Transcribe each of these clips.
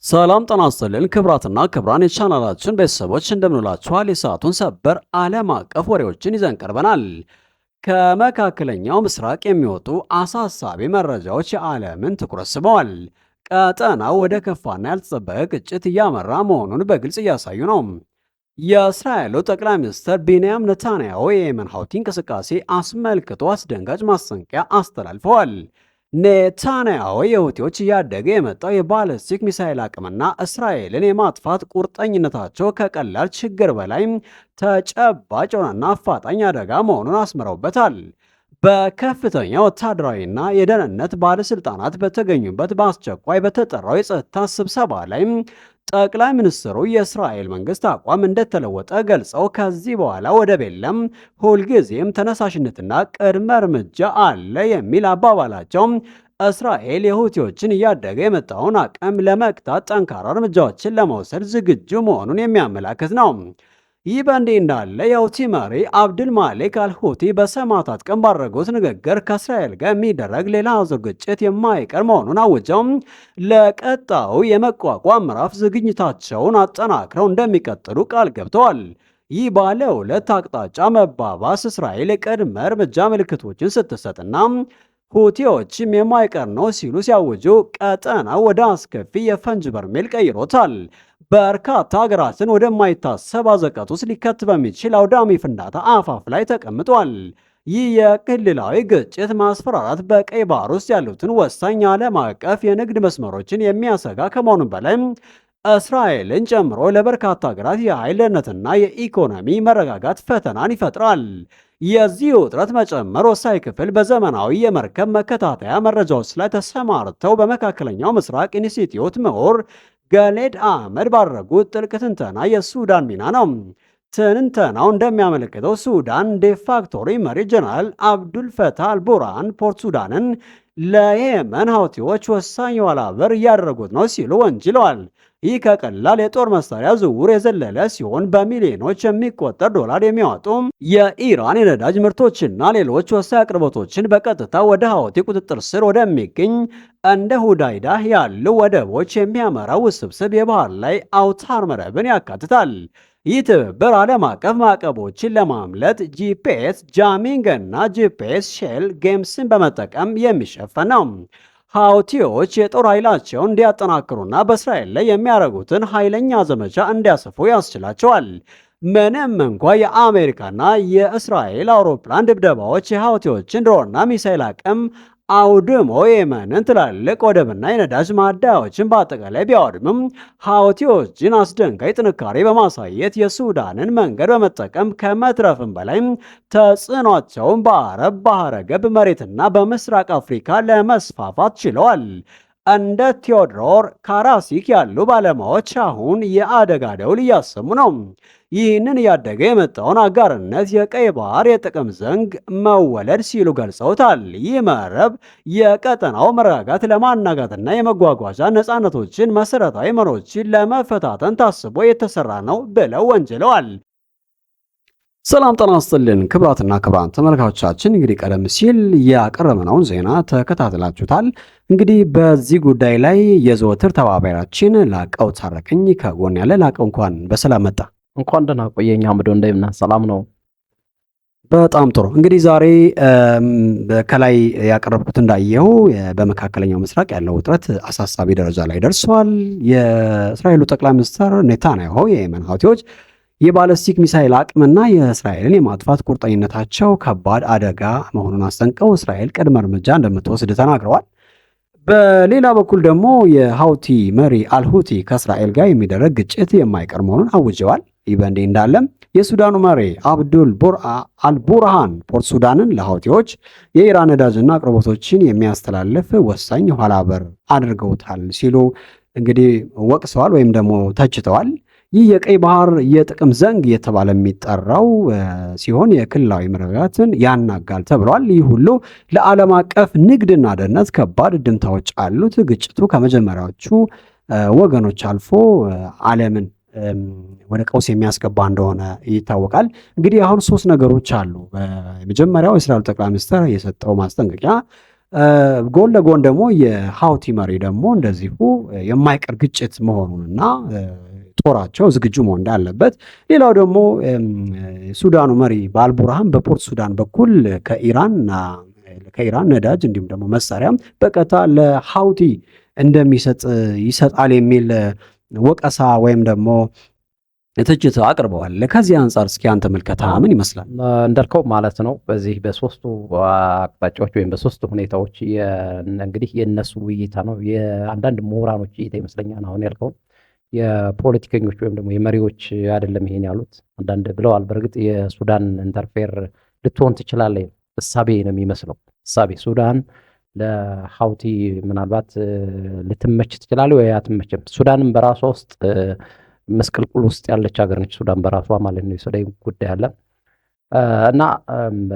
ሰላም ጤና ይስጥልን ክብራትና ክብራን የቻናላችን ቤተሰቦች እንደምንላችኋል። የሰዓቱን ሰበር ዓለም አቀፍ ወሬዎችን ይዘን ቀርበናል። ከመካከለኛው ምስራቅ የሚወጡ አሳሳቢ መረጃዎች የዓለምን ትኩረት ስበዋል። ቀጠናው ወደ ከፋና ያልተጠበቀ ግጭት እያመራ መሆኑን በግልጽ እያሳዩ ነው። የእስራኤሉ ጠቅላይ ሚኒስትር ቤንያሚን ኔታንያሁ የየመን ሀውቲ እንቅስቃሴ አስመልክቶ አስደንጋጭ ማስጠንቀቂያ አስተላልፈዋል። ኔታንያሁ የሁቲዎች እያደገ የመጣው የባለስቲክ ሚሳይል አቅምና እስራኤልን የማጥፋት ቁርጠኝነታቸው ከቀላል ችግር በላይ ተጨባጭ የሆነና አፋጣኝ አደጋ መሆኑን አስምረውበታል። በከፍተኛ ወታደራዊና የደህንነት ባለስልጣናት በተገኙበት በአስቸኳይ በተጠራው የጸጥታ ስብሰባ ላይ ጠቅላይ ሚኒስትሩ የእስራኤል መንግስት አቋም እንደተለወጠ ገልጸው ከዚህ በኋላ ወደብ የለም፣ ሁልጊዜም ተነሳሽነትና ቅድመ እርምጃ አለ የሚል አባባላቸው እስራኤል የሁቲዎችን እያደገ የመጣውን አቅም ለመቅጣት ጠንካራ እርምጃዎችን ለመውሰድ ዝግጁ መሆኑን የሚያመላክት ነው። ይህ በእንዲህ እንዳለ የሁቲ መሪ አብድል ማሊክ አልሁቲ በሰማዕታት ቀን ባደረጉት ንግግር ከእስራኤል ጋር የሚደረግ ሌላ ዙር ግጭት የማይቀር መሆኑን አውጀው ለቀጣዩ የመቋቋም ምዕራፍ ዝግጅታቸውን አጠናክረው እንደሚቀጥሉ ቃል ገብተዋል። ይህ ባለ ሁለት አቅጣጫ መባባስ እስራኤል የቅድመ እርምጃ ምልክቶችን ስትሰጥና ሁቲዎችም የማይቀር ነው ሲሉ ሲያውጁ ቀጠናው ወደ አስከፊ የፈንጅ በርሜል ቀይሮታል። በርካታ ሀገራትን ወደማይታሰብ አዘቀት ውስጥ ሊከት በሚችል አውዳሚ ፍንዳታ አፋፍ ላይ ተቀምጧል። ይህ የክልላዊ ግጭት ማስፈራራት በቀይ ባህር ውስጥ ያሉትን ወሳኝ ዓለም አቀፍ የንግድ መስመሮችን የሚያሰጋ ከመሆኑ በላይ እስራኤልን ጨምሮ ለበርካታ ሀገራት የኃይል ደህንነትና የኢኮኖሚ መረጋጋት ፈተናን ይፈጥራል። የዚህ ውጥረት መጨመር ወሳኝ ክፍል በዘመናዊ የመርከብ መከታተያ መረጃዎች ላይ ተሰማርተው በመካከለኛው ምስራቅ ኢንስቲትዩት ምሁር ገሌድ አህመድ ባደረጉት ጥልቅ ትንተና የሱዳን ሚና ነው። ትንተናው እንደሚያመለክተው ሱዳን ዴፋክቶሪ መሪ ጀነራል አብዱል ፈታህ አልቡርሃን ፖርት ሱዳንን ለየመን ሀውቲዎች ወሳኝ የኋላ በር እያደረጉት ነው ሲሉ ወንጅለዋል። ይህ ከቀላል የጦር መሳሪያ ዝውውር የዘለለ ሲሆን በሚሊዮኖች የሚቆጠር ዶላር የሚያወጡ የኢራን የነዳጅ ምርቶችና ሌሎች ወሳኝ አቅርቦቶችን በቀጥታ ወደ ሀውቲ ቁጥጥር ስር ወደሚገኝ እንደ ሁዳይዳ ያሉ ወደቦች የሚያመራው ውስብስብ የባህር ላይ አውታር መረብን ያካትታል። ይህ ትብብር ዓለም አቀፍ ማዕቀቦችን ለማምለጥ ጂፒኤስ ጃሚንግ እና ጂፒኤስ ሼል ጌምስን በመጠቀም የሚሸፈን ነው። ሀውቲዎች የጦር ኃይላቸውን እንዲያጠናክሩና በእስራኤል ላይ የሚያደርጉትን ኃይለኛ ዘመቻ እንዲያሰፉ ያስችላቸዋል። ምንም እንኳ የአሜሪካና የእስራኤል አውሮፕላን ድብደባዎች የሀውቲዎችን ድሮንና ሚሳይል አቅም አውድሞ የመንን ትላልቅ ወደብና የነዳጅ ማደያዎችን በአጠቃላይ ቢያወድምም ሀውቲዎችን አስደንጋጭ ጥንካሬ በማሳየት የሱዳንን መንገድ በመጠቀም ከመትረፍም በላይ ተጽዕኗቸውን በአረብ ባህረ ገብ መሬትና በምስራቅ አፍሪካ ለመስፋፋት ችለዋል። እንደ ቴዎድሮር ካራሲክ ያሉ ባለሙያዎች አሁን የአደጋ ደውል እያሰሙ ነው። ይህንን እያደገ የመጣውን አጋርነት የቀይ ባህር የጥቅም ዘንግ መወለድ ሲሉ ገልጸውታል። ይህ መረብ የቀጠናው መረጋጋት ለማናጋትና የመጓጓዣ ነፃነቶችን መሰረታዊ መሮችን ለመፈታተን ታስቦ የተሰራ ነው ብለው ወንጅለዋል። ሰላም ጤና ይስጥልን ክብራትና ክብራን ተመልካቾቻችን፣ እንግዲህ ቀደም ሲል ያቀረብነውን ዜና ተከታትላችሁታል። እንግዲህ በዚህ ጉዳይ ላይ የዘወትር ተባባሪያችን ላቀው ታረቀኝ ከጎን ያለ። ላቀው እንኳን በሰላም መጣ። እንኳን ደህና ቆየኝ አምዶ፣ እንደምን ሰላም ነው? በጣም ጥሩ። እንግዲህ ዛሬ ከላይ ያቀረብኩት እንዳየው በመካከለኛው ምስራቅ ያለው ውጥረት አሳሳቢ ደረጃ ላይ ደርሷል። የእስራኤሉ ጠቅላይ ሚኒስትር ኔታንያሁ የየመን ሀውቲዎች የባለስቲክ ሚሳይል አቅምና የእስራኤልን የማጥፋት ቁርጠኝነታቸው ከባድ አደጋ መሆኑን አስጠንቀው እስራኤል ቅድመ እርምጃ እንደምትወስድ ተናግረዋል። በሌላ በኩል ደግሞ የሀውቲ መሪ አልሁቲ ከእስራኤል ጋር የሚደረግ ግጭት የማይቀር መሆኑን አውጀዋል። ይህ በእንዲህ እንዳለም የሱዳኑ መሪ አብዱል አልቡርሃን ፖርት ሱዳንን ለሀውቲዎች የኢራን ነዳጅና አቅርቦቶችን የሚያስተላልፍ ወሳኝ ኋላ በር አድርገውታል ሲሉ እንግዲህ ወቅሰዋል ወይም ደግሞ ተችተዋል። ይህ የቀይ ባህር የጥቅም ዘንግ እየተባለ የሚጠራው ሲሆን የክልላዊ መረጋጋትን ያናጋል ተብሏል። ይህ ሁሉ ለዓለም አቀፍ ንግድና ደህንነት ከባድ ድምታዎች አሉት። ግጭቱ ከመጀመሪያዎቹ ወገኖች አልፎ ዓለምን ወደ ቀውስ የሚያስገባ እንደሆነ ይታወቃል። እንግዲህ አሁን ሶስት ነገሮች አሉ። የመጀመሪያው የእስራኤል ጠቅላይ ሚኒስትር የሰጠው ማስጠንቀቂያ ጎን ለጎን ደግሞ የሀውቲ መሪ ደግሞ እንደዚሁ የማይቀር ግጭት መሆኑንና ጦራቸው ዝግጁ መሆን እንዳለበት፣ ሌላው ደግሞ ሱዳኑ መሪ በአልቡርሃን በፖርት ሱዳን በኩል ከኢራን ነዳጅ እንዲሁም ደግሞ መሳሪያም በቀጥታ ለሀውቲ ይሰጣል የሚል ወቀሳ ወይም ደግሞ ትችት አቅርበዋል። ከዚህ አንጻር እስኪ አንተ ምልከታ ምን ይመስላል? እንዳልከው ማለት ነው በዚህ በሶስቱ አቅጣጫዎች ወይም በሶስቱ ሁኔታዎች እንግዲህ የእነሱ ውይይታ ነው፣ የአንዳንድ ምሁራኖች እይታ ይመስለኛል። አሁን ያልከውን የፖለቲከኞች ወይም ደግሞ የመሪዎች አይደለም ይሄን ያሉት፣ አንዳንድ ብለዋል። በእርግጥ የሱዳን ኢንተርፌር ልትሆን ትችላለህ እሳቤ ነው የሚመስለው። እሳቤ ሱዳን ለሀውቲ ምናልባት ልትመች ትችላለህ ወይ አትመችም። ሱዳንም በራሷ ውስጥ መስቀልቁል ውስጥ ያለች ሀገር ነች፣ ሱዳን በራሷ ማለት ነው። የሱዳን ጉዳይ አለ እና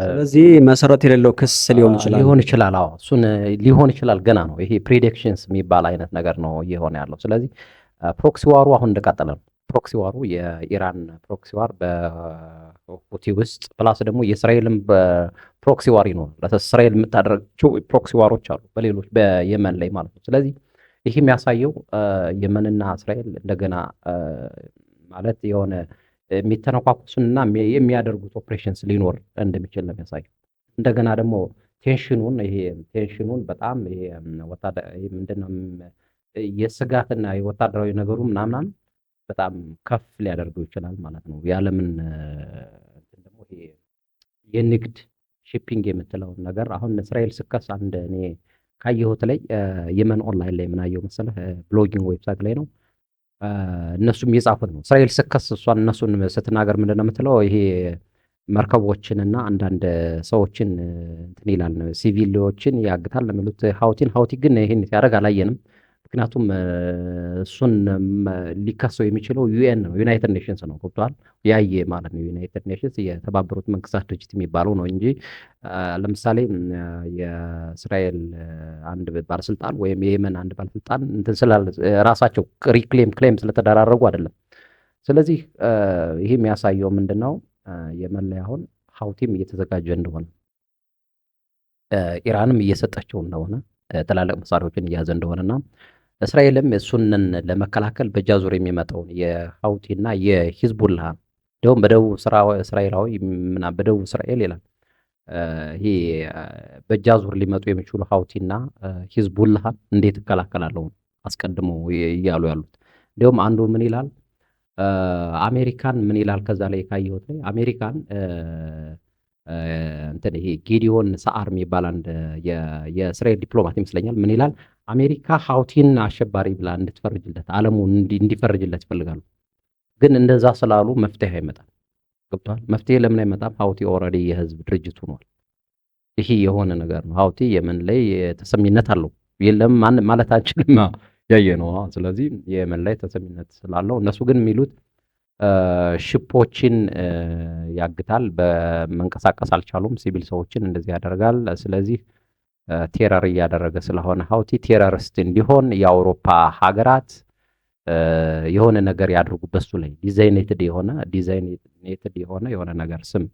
ስለዚህ መሰረት የሌለው ክስ ሊሆን ይችላል። አዎ እሱን ሊሆን ይችላል። ገና ነው። ይሄ ፕሬዲክሽንስ የሚባል አይነት ነገር ነው እየሆነ ያለው። ስለዚህ ፕሮክሲ ዋሩ አሁን እንደቀጠለ ነው። ፕሮክሲ ዋሩ የኢራን ፕሮክሲ ዋር በሁቲ ውስጥ ፕላስ ደግሞ የእስራኤልም ፕሮክሲ ዋር ይኖራል። እስራኤል የምታደርጋቸው ፕሮክሲ ዋሮች አሉ በሌሎች በየመን ላይ ማለት ነው። ስለዚህ ይህ የሚያሳየው የመንና እስራኤል እንደገና ማለት የሆነ የሚተነኳኩሱንና የሚያደርጉት ኦፕሬሽንስ ሊኖር እንደሚችል ነው የሚያሳየው። እንደገና ደግሞ ቴንሽኑን በጣም ምንድነው የስጋትና የወታደራዊ ነገሩ ምናምናም በጣም ከፍ ሊያደርገው ይችላል ማለት ነው። የዓለምን ደግሞ የንግድ ሺፒንግ የምትለውን ነገር አሁን እስራኤል ስከስ አንድ እኔ ካየሁት ላይ የመን ኦንላይን ላይ ምናየው መሰለህ ብሎጊንግ ዌብሳይት ላይ ነው እነሱም የጻፉት ነው። እስራኤል ስከስ እነሱን ስትናገር ምንድን ነው የምትለው ይሄ መርከቦችንና አንዳንድ ሰዎችን እንትን ይላል ሲቪሎችን ያግታል ነው የሚሉት ሀውቲ ግን ይሄን ሲያደርግ አላየንም። ምክንያቱም እሱን ሊከሰው የሚችለው ዩኤን ነው፣ ዩናይትድ ኔሽንስ ነው። ገብቷል? ያየ ማለት ነው። ዩናይትድ ኔሽንስ የተባበሩት መንግስታት ድርጅት የሚባለው ነው እንጂ ለምሳሌ የእስራኤል አንድ ባለስልጣን ወይም የየመን አንድ ባለስልጣን እንትን ስላለ ራሳቸው ክሌም ስለተደራረጉ አይደለም። ስለዚህ ይሄ የሚያሳየው ምንድን ነው? የመን ላይ አሁን ሀውቲም እየተዘጋጀ እንደሆነ ኢራንም እየሰጠችው እንደሆነ ትላልቅ መሳሪያዎችን እያዘ እንደሆነና እስራኤልም እሱንን ለመከላከል በእጅ አዙር የሚመጣውን የሀውቲና የሂዝቡላ እንደውም በደቡብ እስራኤል ይላል ይሄ በእጅ አዙር ሊመጡ የሚችሉ ሀውቲና ሂዝቡላ እንዴት እከላከላለሁ አስቀድሞ እያሉ ያሉት። እንዲሁም አንዱ ምን ይላል አሜሪካን ምን ይላል ከዛ ላይ ካየሁት ላይ አሜሪካን እንትን ይሄ ጌዲዮን ሰዓር የሚባል አንድ የእስራኤል ዲፕሎማት ይመስለኛል ምን ይላል አሜሪካ ሀውቲን አሸባሪ ብላ እንድትፈርጅለት ዓለሙ እንዲፈርጅለት ይፈልጋሉ። ግን እንደዛ ስላሉ መፍትሄ አይመጣም። ገብቷል? መፍትሄ ለምን አይመጣም? ሀውቲ ኦልሬዲ የህዝብ ድርጅት ሆኗል። ይሄ የሆነ ነገር ነው። ሀውቲ የመን ላይ ተሰሚነት አለው የለም ማለት አንችልም፣ ያየ ነው። ስለዚህ የመን ላይ ተሰሚነት ስላለው እነሱ ግን የሚሉት ሽፖችን ያግታል፣ በመንቀሳቀስ አልቻሉም፣ ሲቪል ሰዎችን እንደዚህ ያደርጋል። ስለዚህ ቴረር እያደረገ ስለሆነ ሀውቲ ቴረሪስት እንዲሆን የአውሮፓ ሀገራት የሆነ ነገር ያድርጉ በሱ ላይ ዲዛይኔትድ የሆነ የሆነ ነገር ስም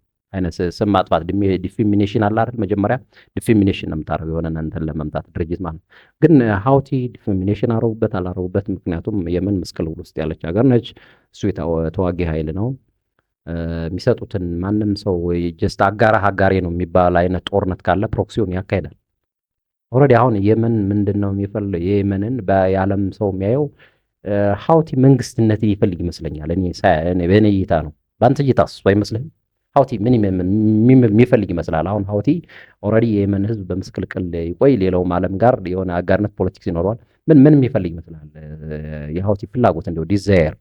ማጥፋት ዲፊሚኔሽን አለ አይደል? መጀመሪያ ዲፊሚኔሽን ነው የምታደርገው የሆነ እንትን ለመምጣት ድርጅት ማለት ግን ሀውቲ ዲፊሚኔሽን አረጉበት አላረጉበት፣ ምክንያቱም የመን መስቀልቅል ውስጥ ያለች ሀገር ነች። እሱ ተዋጊ ኃይል ነው። የሚሰጡትን ማንም ሰው ጀስት አጋሬ ነው የሚባል አይነት ጦርነት ካለ ፕሮክሲውን ያካሂዳል። ኦልሬዲ አሁን የመን ምንድን ነው የሚፈልግ የመንን በዓለም ሰው የሚያየው ሀውቲ መንግስትነትን ይፈልግ ይመስለኛል። በእኔ እይታ ነው። በአንተ እይታስ አይመስልህም? ሀውቲ ምን የሚፈልግ ይመስላል? አሁን ሀውቲ ኦልሬዲ የየመን ህዝብ በምስቅልቅል ይቆይ፣ ሌላውም ዓለም ጋር የሆነ አጋርነት ፖለቲክስ ይኖረዋል። ምን የሚፈልግ ይመስላል? የሀውቲ ፍላጎት እንደው ዲዛየር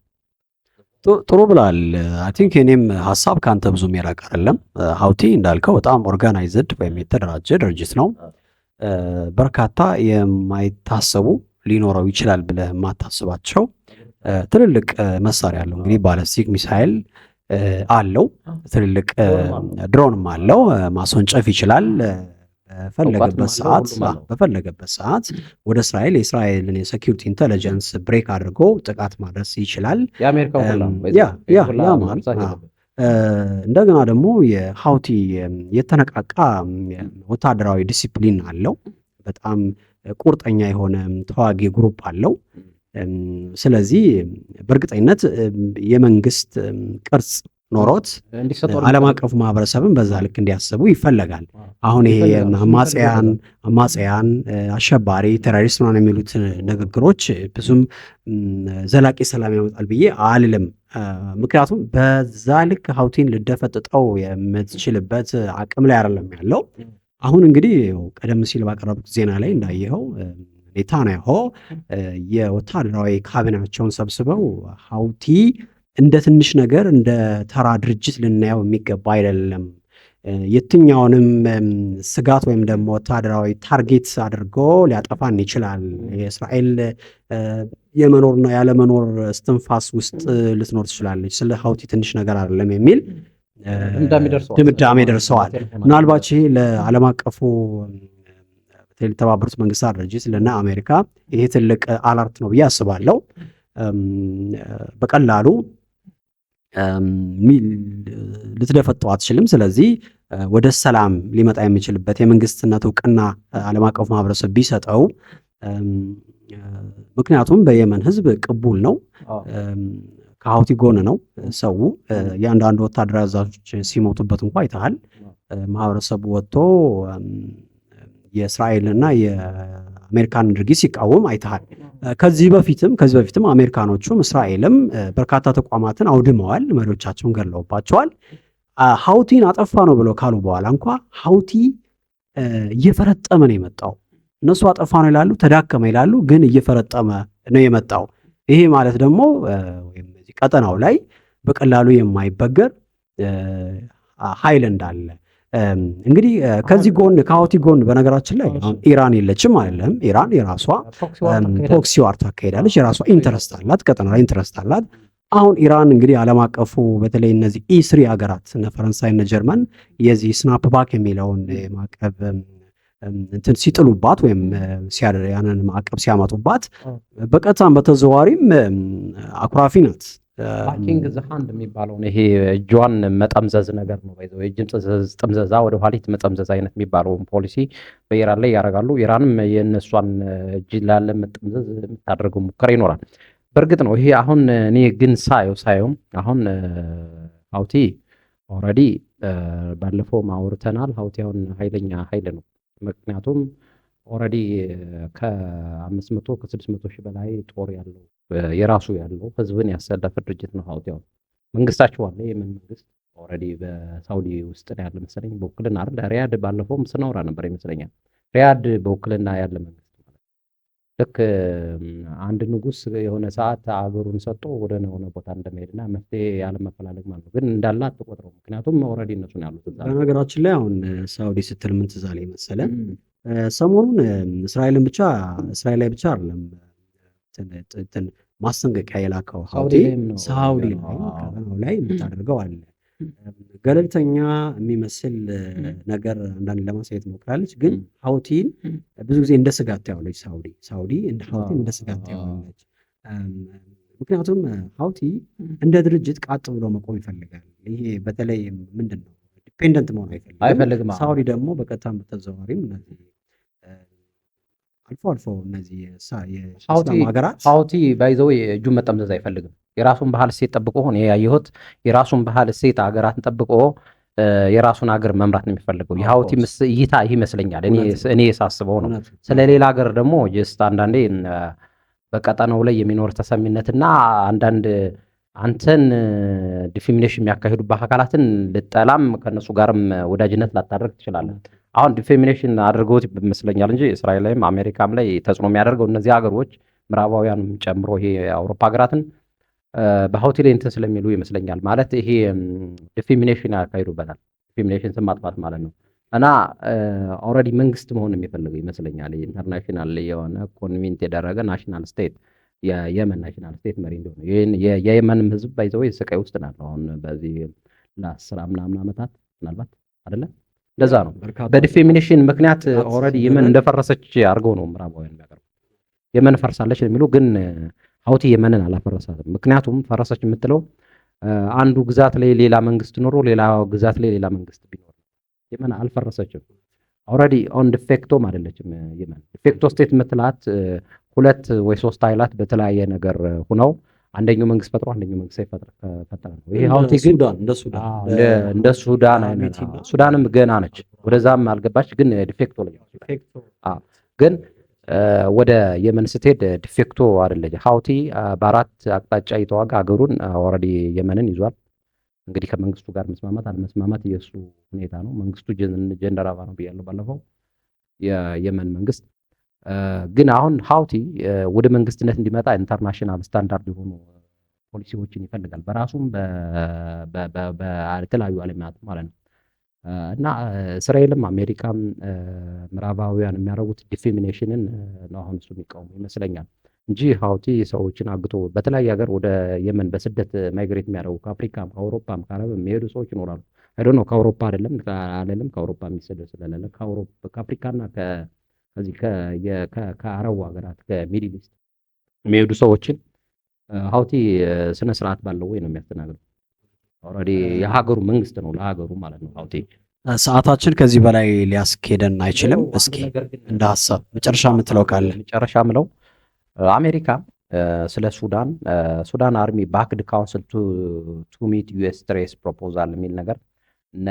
ጥሩ ብላል። አይ ቲንክ የኔም ሀሳብ ከአንተ ብዙም የራቅ አይደለም። ሀውቲ እንዳልከው በጣም ኦርጋናይዝድ ወይም የተደራጀ ድርጅት ነው። በርካታ የማይታሰቡ ሊኖረው ይችላል ብለህ የማታስባቸው ትልልቅ መሳሪያ አለው። እንግዲህ ባለስቲክ ሚሳይል አለው፣ ትልልቅ ድሮንም አለው፣ ማስወንጨፍ ይችላል። በፈለገበት ሰዓት ወደ እስራኤል የእስራኤልን የሴኪሪቲ ኢንቴሊጀንስ ብሬክ አድርጎ ጥቃት ማድረስ ይችላል። እንደገና ደግሞ የሀውቲ የተነቃቃ ወታደራዊ ዲሲፕሊን አለው። በጣም ቁርጠኛ የሆነ ተዋጊ ግሩፕ አለው። ስለዚህ በእርግጠኝነት የመንግስት ቅርጽ ኖሮት ዓለም አቀፉ ማህበረሰብን በዛ ልክ እንዲያስቡ ይፈለጋል። አሁን ይሄ አማጽያን አሸባሪ ቴሮሪስት ምናምን የሚሉት ንግግሮች ብዙም ዘላቂ ሰላም ያመጣል ብዬ አልልም። ምክንያቱም በዛ ልክ ሀውቲን ልደፈጥጠው የምትችልበት አቅም ላይ አይደለም ያለው። አሁን እንግዲህ ቀደም ሲል ባቀረቡት ዜና ላይ እንዳየኸው ኔታንያሁ የወታደራዊ ካቢኔያቸውን ሰብስበው ሀውቲ እንደ ትንሽ ነገር እንደ ተራ ድርጅት ልናየው የሚገባ አይደለም፣ የትኛውንም ስጋት ወይም ደግሞ ወታደራዊ ታርጌት አድርጎ ሊያጠፋን ይችላል፣ የእስራኤል የመኖርና ያለመኖር እስትንፋስ ውስጥ ልትኖር ትችላለች፣ ስለ ሀውቲ ትንሽ ነገር አይደለም የሚል ድምዳሜ ደርሰዋል። ምናልባት ይሄ ለዓለም አቀፉ የተባበሩት መንግስታት ድርጅት ለና አሜሪካ ይሄ ትልቅ አላርት ነው ብዬ አስባለሁ። በቀላሉ ልትደፈጠው አትችልም። ስለዚህ ወደ ሰላም ሊመጣ የሚችልበት የመንግስትነት እውቅና ዓለም አቀፉ ማህበረሰብ ቢሰጠው፣ ምክንያቱም በየመን ህዝብ ቅቡል ነው፣ ከሀውቲ ጎን ነው ሰው። የአንዳንድ ወታደራዊ አዛዦች ሲሞቱበት እንኳ አይተሃል። ማህበረሰቡ ወጥቶ የእስራኤልና የአሜሪካን ድርጊት ሲቃወም አይተሃል። ከዚህ በፊትም አሜሪካኖቹም እስራኤልም በርካታ ተቋማትን አውድመዋል፣ መሪዎቻቸውን ገድለውባቸዋል። ሀውቲን አጠፋ ነው ብለው ካሉ በኋላ እንኳ ሀውቲ እየፈረጠመ ነው የመጣው። እነሱ አጠፋ ነው ይላሉ፣ ተዳከመ ይላሉ፣ ግን እየፈረጠመ ነው የመጣው። ይሄ ማለት ደግሞ ቀጠናው ላይ በቀላሉ የማይበገር ኃይል እንዳለ እንግዲህ ከዚህ ጎን ከሀውቲ ጎን በነገራችን ላይ ኢራን የለችም አይደለም። ኢራን የራሷ ፕሮክሲ ዋር ታካሄዳለች፣ የራሷ ኢንተረስት አላት፣ ቀጠና ላይ ኢንተረስት አላት። አሁን ኢራን እንግዲህ ዓለም አቀፉ በተለይ እነዚህ ኢስሪ ሀገራት እነ ፈረንሳይ እነ ጀርመን የዚህ ስናፕ ባክ የሚለውን ማዕቀብ እንትን ሲጥሉባት ወይም ያንን ማዕቀብ ሲያመጡባት በቀጥታም በተዘዋሪም አኩራፊ ናት። ባኪንግ ዘ ሃንድ የሚባለውን ይሄ እጇን መጠምዘዝ ነገር ነው። ባይዘው የእጅ ጥምዘዛ ወደ ኋሊት መጠምዘዝ አይነት የሚባለውን ፖሊሲ በኢራን ላይ ያደርጋሉ። ኢራንም የእነሷን እጅ ላለ መጠምዘዝ የምታደርገው ሙከራ ይኖራል። በእርግጥ ነው ይሄ አሁን እኔ ግን ሳየው አሁን ሀውቲ ኦልሬዲ ባለፈው አውርተናል። ሀውቲ አሁን ኃይለኛ ኃይል ነው። ምክንያቱም ኦልሬዲ ከ500 ከ600 ሺህ በላይ ጦር ያለው የራሱ ያለው ህዝብን ያሰለፈ ድርጅት ነው ሀውቲ። አሁን መንግስታቸው አለ፣ የመን መንግስት ኦልሬዲ በሳውዲ ውስጥ ነው ያለ መሰለኝ በውክልና አይደል። ሪያድ ባለፈውም ስናወራ ነበር ይመስለኛል። ሪያድ በውክልና ያለ መንግስት ማለት ልክ አንድ ንጉስ የሆነ ሰዓት አገሩን ሰጥቶ ወደ ሆነ ቦታ እንደሚሄድና መፍትሄ ያለ መፈላለግ ማለት ነው። ግን እንዳለ አትቆጥረው፣ ምክንያቱም ኦልሬዲ እነሱ ነው ያሉት። በነገራችን ላይ አሁን ሳውዲ ስትል ምን ትዝ አለኝ መሰለህ፣ ሰሞኑን እስራኤል ላይ ብቻ አይደለም ማስጠንቀቂያ የላከው ሀውቲ ሳውዲ ላይ የምታደርገው አለ። ገለልተኛ የሚመስል ነገር አንዳንድ ለማሳየት ሞክራለች። ግን ሀውቲን ብዙ ጊዜ እንደ ስጋት ታያለች ሳውዲ ሀውቲን እንደ ስጋት ታያለች። ምክንያቱም ሀውቲ እንደ ድርጅት ቃጥ ብሎ መቆም ይፈልጋል። ይሄ በተለይ ምንድን ነው ዲፔንደንት መሆን አይፈልግም። ሳውዲ ደግሞ በቀጥታም በተዘዋዋሪም እነዚህ አልፎ እነዚህ የኢስላም ሀገራት ሀውቲ ባይዘው እጁን መጠምዘዝ አይፈልግም። የራሱን ባህል እሴት ጠብቆ ሆነ ያየሁት የራሱን ባህል እሴት ሀገራትን ጠብቆ የራሱን ሀገር መምራት ነው የሚፈልገው። የሀውቲ እይታ ይህ ይመስለኛል እኔ ሳስበው ነው። ስለሌላ ሀገር ደግሞ ጀስት አንዳንዴ በቀጠናው ላይ የሚኖር ተሰሚነትና አንዳንድ አንተን ዲፌሚኔሽን የሚያካሂዱበት አካላትን ልጠላም ከነሱ ጋርም ወዳጅነት ላታደርግ ትችላለህ። አሁን ዲፌሚኔሽን አድርገውት ይመስለኛል እንጂ እስራኤል ላይም አሜሪካም ላይ ተጽዕኖ የሚያደርገው እነዚህ ሀገሮች ምዕራባውያንም ጨምሮ ይሄ የአውሮፓ ሀገራትን በሀውቲ ላይ እንትን ስለሚሉ ይመስለኛል። ማለት ይሄ ዲፌሚኔሽን ያካሂዱበታል። ዲፌሚኔሽን ስም ማጥፋት ማለት ነው። እና ኦልሬዲ መንግስት መሆን የሚፈልገው ይመስለኛል። ኢንተርናሽናል የሆነ ኮንቬንት የደረገ ናሽናል ስቴት የየመን ናሽናል ስቴት መሪ እንደሆነ የየመንም ህዝብ ባይዘው ስቃይ ውስጥ ናለው አሁን በዚህ ለ10 ምናምን ዓመታት ምናልባት አይደለ እንደዛ ነው። በዲፌሚኔሽን ምክንያት ኦልሬዲ የመን እንደፈረሰች አድርገው ነው ምዕራባውያን የሚያቀርቡ። የመን ፈርሳለች የሚሉ ግን ሀውቲ የመንን አላፈረሳትም። ምክንያቱም ፈረሰች የምትለው አንዱ ግዛት ላይ ሌላ መንግስት ኖሮ ሌላ ግዛት ላይ ሌላ መንግስት ቢኖር የመን አልፈረሰችም። ኦልሬዲ ኦን ዲፌክቶም አይደለችም የመን። ዲፌክቶ ስቴት የምትላት 2 ወይ 3 ኃይላት በተለያየ ነገር ሆነው አንደኛው መንግስት ፈጥሮ አንደኛው መንግስት ፈጠረ ነው። ይሄ ሀውቲ ግን እንደ ሱዳን አይነት ሱዳንም ገና ነች፣ ወደዛም አልገባች፣ ግን ዲፌክቶ ላይ ግን ወደ የመን ስትሄድ ዲፌክቶ አይደለች። ሀውቲ በአራት አቅጣጫ የተዋጋ ሀገሩን ኦልሬዲ የመንን ይዟል። እንግዲህ ከመንግስቱ ጋር መስማማት አለመስማማት የእሱ ሁኔታ ነው። መንግስቱ ጀንደራባ ነው ብያለሁ ባለፈው የየመን መንግስት። ግን አሁን ሀውቲ ወደ መንግስትነት እንዲመጣ ኢንተርናሽናል ስታንዳርድ የሆኑ ፖሊሲዎችን ይፈልጋል፣ በራሱም በተለያዩ ዓለማት ማለት ነው። እና እስራኤልም አሜሪካም ምዕራባውያን የሚያደርጉት ዲፌሚኔሽንን ነው አሁን እሱ የሚቃወሙ ይመስለኛል እንጂ ሀውቲ ሰዎችን አግቶ በተለያየ ሀገር ወደ የመን በስደት ማይግሬት የሚያደርጉ ከአፍሪካም ከአውሮፓም ከአረብ የሚሄዱ ሰዎች ይኖራሉ። አይዶ ነው ከአውሮፓ አይደለም አለለም ከአውሮፓ የሚሰደድ ስለሌለ ከአፍሪካና ከዚህ ከአረቡ ሀገራት ከሚድል ኢስት የሚሄዱ ሰዎችን ሀውቲ ስነ ስርዓት ባለው ወይ ነው የሚያስተናግደው። ኦልሬዲ የሀገሩ መንግስት ነው ለሀገሩ ማለት ነው ሀውቲ። ሰዓታችን ከዚህ በላይ ሊያስኬደን አይችልም። እስኪ እንደ ሀሳብ መጨረሻ የምትለው ካለ? መጨረሻ ምለው አሜሪካ ስለ ሱዳን አርሚ ባክድ ካውንስል ቱ ሚት ዩኤስ ትሬስ ፕሮፖዛል የሚል ነገር እነ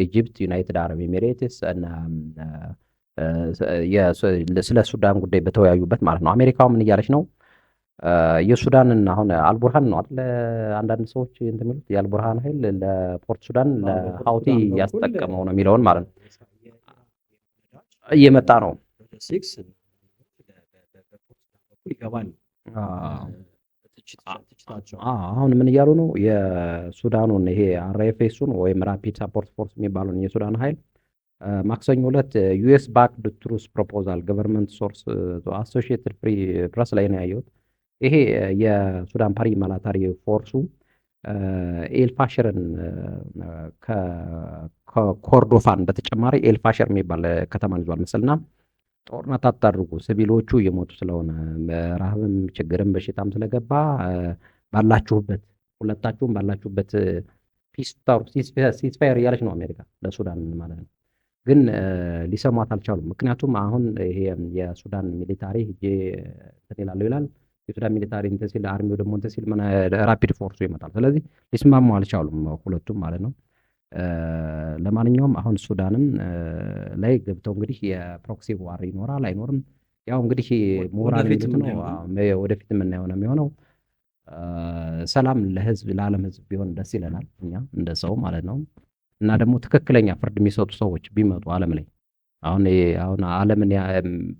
ኢጅፕት፣ ዩናይትድ አረብ ኤሚሬትስ እና ስለ ሱዳን ጉዳይ በተወያዩበት ማለት ነው። አሜሪካው ምን እያለች ነው? የሱዳንን አሁን አልቡርሃን ነው አይደል? አንዳንድ ሰዎች እንደሚሉት የአልቡርሃን ኃይል ለፖርት ሱዳን ለሀውቲ ያስጠቀመው ነው የሚለውን ማለት ነው እየመጣ ነው አሁን ምን እያሉ ነው? የሱዳኑን ይሄ አርኤፍኤሱን ወይም ራፒድ ሳፖርት ፎርስ የሚባለውን የሱዳን ኃይል ማክሰኞ ዕለት ዩኤስ ባክድ ትሩስ ፕሮፖዛል ገቨርንመንት ሶርስ አሶሺየትድ ፕሬስ ላይ ነው ያየሁት። ይሄ የሱዳን ፓሪ ሚሊታሪ ፎርሱ ኤልፋሽርን ከኮርዶፋን በተጨማሪ ኤልፋሽር የሚባል ከተማን ይዟል መሰልና ጦርነት አታድርጉ፣ ሲቪሎቹ እየሞቱ ስለሆነ ረሃብም ችግርም በሽታም ስለገባ ባላችሁበት ሁለታችሁም ባላችሁበት ሲስፋየር እያለች ነው አሜሪካ ለሱዳን ማለት ነው። ግን ሊሰሟት አልቻሉም። ምክንያቱም አሁን ይሄ የሱዳን ሚሊታሪ ሄጄ እንትን ይላሉ ይላል። የሱዳን ሚሊታሪ እንትን ሲል አርሚው ደግሞ እንትን ሲል ራፒድ ፎርሱ ይመጣል። ስለዚህ ሊስማሙ አልቻሉም ሁለቱም ማለት ነው። ለማንኛውም አሁን ሱዳንም ላይ ገብተው እንግዲህ የፕሮክሲ ዋር ይኖራል አይኖርም፣ ያው እንግዲህ ምሁራን የሚሉት ነው። ወደፊት የምናየው ነው የሚሆነው። ሰላም ለህዝብ ለዓለም ህዝብ ቢሆን ደስ ይለናል እኛ እንደ ሰው ማለት ነው። እና ደግሞ ትክክለኛ ፍርድ የሚሰጡ ሰዎች ቢመጡ ዓለም ላይ አሁን ዓለምን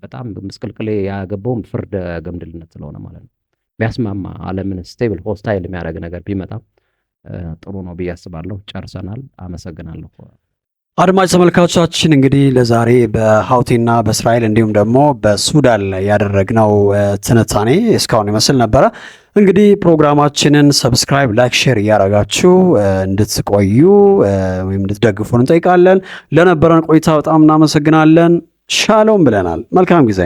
በጣም ምስቅልቅል ያገባውም ፍርድ ገምድልነት ስለሆነ ማለት ነው። ቢያስማማ ዓለምን ስቴብል ሆስታይል የሚያደርግ ነገር ቢመጣ ጥሩ ነው ብዬ አስባለሁ። ጨርሰናል። አመሰግናለሁ። አድማጭ ተመልካቾቻችን እንግዲህ ለዛሬ በሀውቲና በእስራኤል እንዲሁም ደግሞ በሱዳን ያደረግነው ትንታኔ እስካሁን ይመስል ነበረ። እንግዲህ ፕሮግራማችንን ሰብስክራይብ፣ ላይክ፣ ሼር እያደረጋችሁ እንድትቆዩ ወይም እንድትደግፉን እንጠይቃለን። ለነበረን ቆይታ በጣም እናመሰግናለን። ሻሎም ብለናል። መልካም ጊዜ